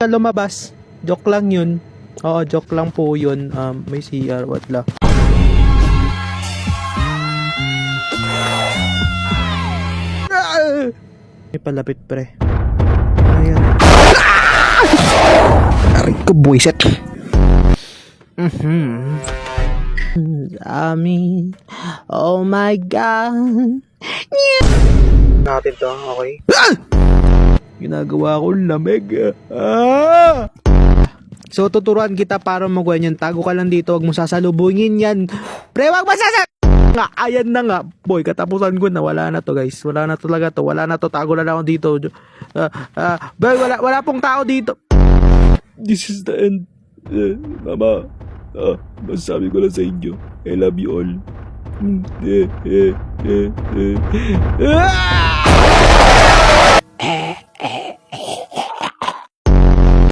lumabas. Joke lang yun. Oo, joke lang po yun. May CR, wala. May palapit, pre. Ayan. Aray ko, buwiset. Ami. Oh my God. Natin to, okay? Ginagawa ko lamig. So tuturuan kita para magawa yan. Tago ka lang dito, wag mo sasalubungin yan. Pre, wag masasal... Nga, ayan na nga. Boy, katapusan ko na. Wala na to, guys. Wala na to talaga to. Wala na to. Tago na lang ako dito. Boy, wala pong tao dito. This is the end. Mama, masasabi ko lang sa inyo. I love you all.